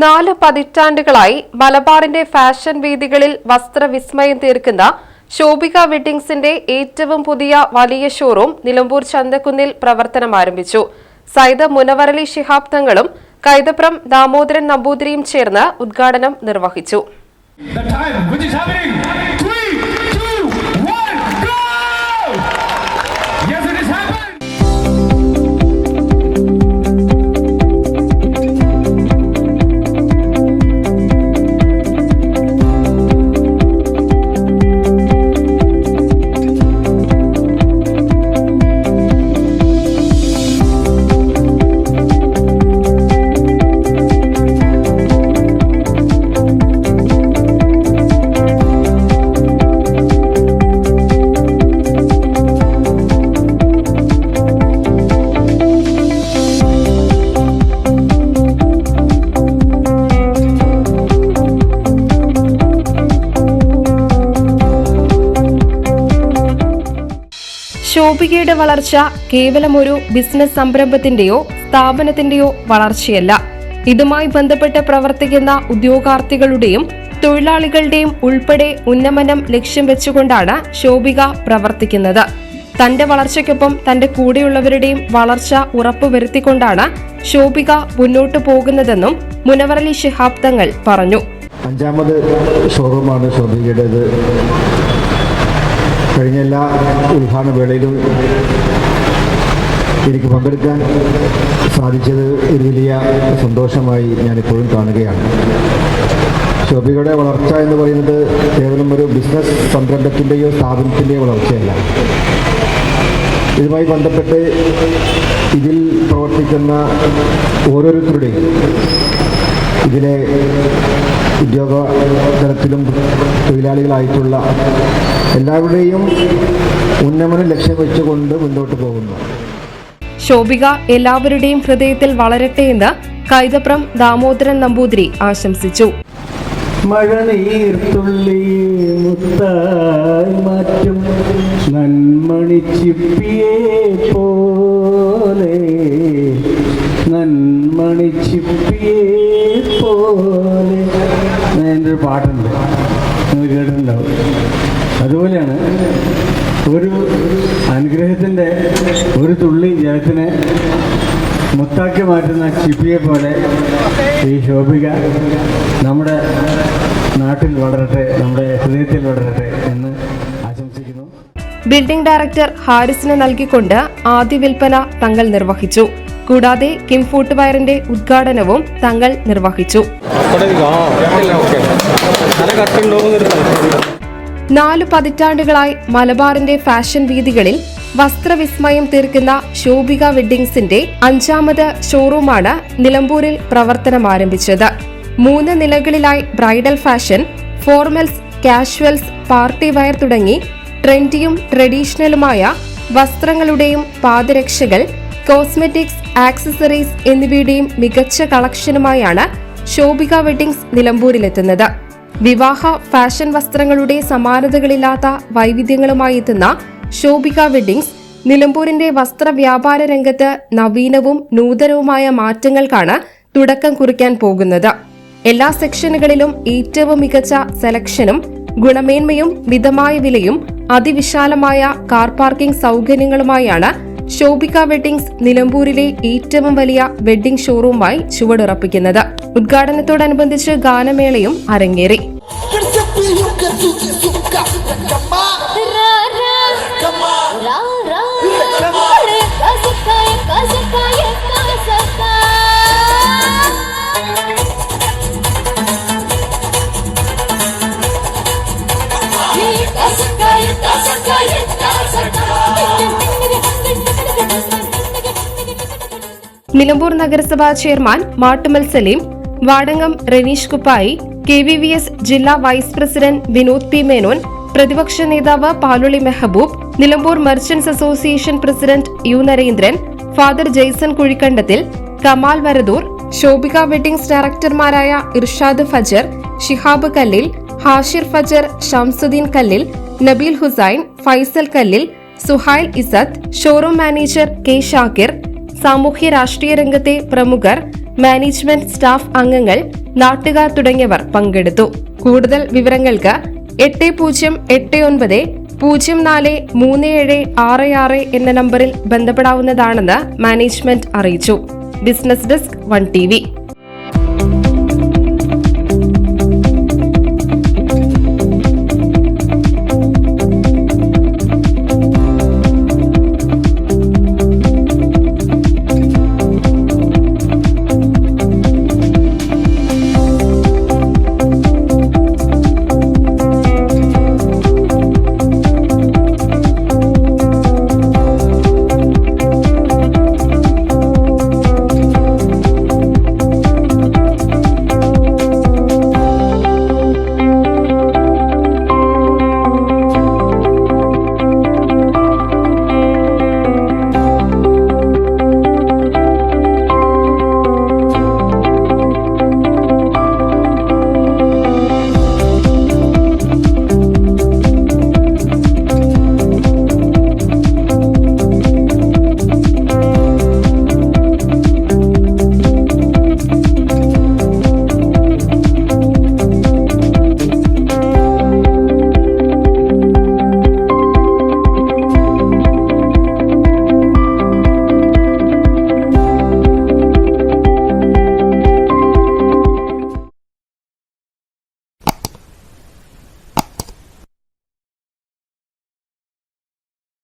4 പതിറ്റാണ്ടുകളായി മലബാറിന്റെ ഫാഷൻ വേദികളിൽ വസ്ത്രവിസ്മയം തീർക്കുന്ന ശോഭിക വെഡ്ഡിംഗ്സിന്റെ ഏറ്റവും പുതിയ വലിയ ഷോറൂം നിലമ്പൂർ ചന്തക്കുന്നിൽ പ്രവർത്തനം ആരംഭിച്ചു. സയ്യിദ് മുനവറലി ശിഹാബ് തങ്ങളും കൈതപ്രം ദാമോദരൻ നമ്പൂതിരിയും ചേർന്ന് ഉദ്ഘാടനം നിർവഹിച്ചു. ശോഭികയുടെ വളർച്ച കേവലം ഒരു ബിസിനസ് സംരംഭത്തിന്റെയോ സ്ഥാപനത്തിന്റെയോ വളർച്ചയല്ല. ഇതുമായി ബന്ധപ്പെട്ട് പ്രവർത്തിക്കുന്ന ഉദ്യോഗാർത്ഥികളുടെയും തൊഴിലാളികളുടെയും ഉൾപ്പെടെ ഉന്നമനം ലക്ഷ്യം വെച്ചുകൊണ്ടാണ് ശോഭിക പ്രവർത്തിക്കുന്നത്. തന്റെ വളർച്ചയ്ക്കൊപ്പം തന്റെ കൂടെയുള്ളവരുടെയും വളർച്ച ഉറപ്പുവരുത്തിക്കൊണ്ടാണ് ശോഭിക മുന്നോട്ടു പോകുന്നതെന്നും മുനവറലി ശിഹാബ് തങ്ങൾ പറഞ്ഞു. 5ാമത് ഷോറൂമാണ് ശോഭികയുടേത്. കഴിഞ്ഞ എല്ലാ ഉദ്ഘാടന വേളയിലും എനിക്ക് പങ്കെടുക്കാൻ സാധിച്ചത് ഒരു വലിയ സന്തോഷമായി ഞാനിപ്പോഴും കാണുകയാണ്. ശോഭികയുടെ വളർച്ച എന്ന് പറയുന്നത് കേവലം ഒരു ബിസിനസ് സംരംഭത്തിൻ്റെയോ സ്ഥാപനത്തിൻ്റെയോ വളർച്ചയല്ല. ഇതുമായി ബന്ധപ്പെട്ട് ഇതിൽ പ്രവർത്തിക്കുന്ന ഓരോരുത്തരുടെയും ഇതിലെ ഉദ്യോഗ തലത്തിലും തൊഴിലാളികളായിട്ടുള്ള എല്ലാവരുടെയും ഉന്നമനം ലക്ഷ്യം വെച്ചുകൊണ്ട് മുന്നോട്ട് പോകുന്നു. ശോഭിക എല്ലാവരുടെയും ഹൃദയത്തിൽ വളരട്ടെ എന്ന് കൈതപ്രം ദാമോദരൻ നമ്പൂതിരി ആശംസിച്ചു. മഴനീർത്തുള്ളി മുത്തായി മാറ്റും നന്മണിച്ചിപ്പിയെ പോലെ നന്മണിച്ചിപ്പിയെ പോലെ എൻ്റെ ഒരു പാട്ടുണ്ട്, നിങ്ങൾ കേട്ടിട്ടുണ്ടാവും. അതുപോലെയാണ് ഒരു അനുഗ്രഹത്തിൻ്റെ ഒരു തുള്ളി ജലത്തിനെ മുത്താക്കി മാറ്റുന്ന ചിപ്പിയെ പോലെ ഈ ശോഭിക നമ്മുടെ നാട്ടിൽ വളരട്ടെ, നമ്മുടെ ഹൃദയത്തിൽ വളരട്ടെ എന്ന് ആശംസിക്കുന്നു. ബിൽഡിംഗ് ഡയറക്ടർ ഹാരിസിന് നൽകിക്കൊണ്ട് ആദ്യ വിൽപ്പന തങ്ങൾ നിർവഹിച്ചു. കൂടാതെ കിം ഫുട്വെയറിന്റെ ഉദ്ഘാടനവും തങ്ങൾ നിർവഹിച്ചു. 4 പതിറ്റാണ്ടുകളായി മലബാറിന്റെ ഫാഷൻ വീഥികളിൽ വസ്ത്രവിസ്മയം തീർക്കുന്ന ശോഭിക വെഡ്ഡിംഗ്സിന്റെ 5ാമത് ഷോറൂമാണ് നിലമ്പൂരിൽ പ്രവർത്തനം ആരംഭിച്ചത്. 3 നിലകളിലായി bridal fashion, formals, casuals, party wear തുടങ്ങി ട്രെൻഡിയും ട്രഡീഷണലുമായ വസ്ത്രങ്ങളുടെയും പാദരക്ഷകൾ, കോസ്മെറ്റിക്സ്, ആക്സസറീസ് എന്നിവയുടെയും മികച്ച കളക്ഷനുമായാണ് ശോഭിക വെഡ്ഡിംഗ്സ് നിലമ്പൂരിലെത്തുന്നത്. വിവാഹ ഫാഷൻ വസ്ത്രങ്ങളുടെ സമാനതകളില്ലാത്ത വൈവിധ്യങ്ങളുമായി എത്തുന്ന ശോഭിക വെഡ്ഡിംഗ്സ് നിലമ്പൂരിന്റെ വസ്ത്ര വ്യാപാര രംഗത്ത് നവീനവും നൂതനവുമായ മാറ്റങ്ങൾക്കാണ് തുടക്കം കുറിക്കാൻ പോകുന്നത്. എല്ലാ സെക്ഷനുകളിലും ഏറ്റവും മികച്ച സെലക്ഷനും ഗുണമേന്മയും മിതമായ വിലയും അതിവിശാലമായ കാർ പാർക്കിംഗ് സൗകര്യങ്ങളുമായാണ് ശോഭിക വെഡ്ഡിംഗ്സ് നിലമ്പൂരിലെ ഏറ്റവും വലിയ വെഡ്ഡിംഗ് ഷോറൂമായി ചുവടുറപ്പിക്കുന്നത്. ഉദ്ഘാടനത്തോടനുബന്ധിച്ച് ഗാനമേളയും അരങ്ങേറി. നിലമ്പൂർ നഗരസഭാ ചെയർമാൻ മാട്ടുമൽ സലീം, വാടങ്ങം റനീഷ് കുപ്പായി, KVVS ജില്ലാ vice president Vinod P Menon, പ്രതിപക്ഷ നേതാവ് Paluli Mehaboob, Nilambur merchants association president U Narendran, father Jaison Kuzhikandathil, Kamal Varadoor, Shobhika weddings ഡയറക്ടർമാരായ ഇർഷാദ് ഫജർ, ഷിഹാബ് കല്ലിൽ, ഹാഷിർ ഫജർ, ഷംസുദ്ദീൻ കല്ലിൽ, Nabeel Hussain, Faisal Kallil, Suhail Izzath, showroom manager K Shakir, സാമൂഹ്യ രാഷ്ട്രീയ രംഗത്തെ പ്രമുഖർ, മാനേജ്മെന്റ് സ്റ്റാഫ് അംഗങ്ങൾ, നാട്ടുകാർ തുടങ്ങിയവർ പങ്കെടുത്തു. കൂടുതൽ വിവരങ്ങൾക്ക് 8089043766 എന്ന നമ്പറിൽ ബന്ധപ്പെടാവുന്നതാണെന്ന് മാനേജ്മെന്റ് അറിയിച്ചു. Business desk 1 TV.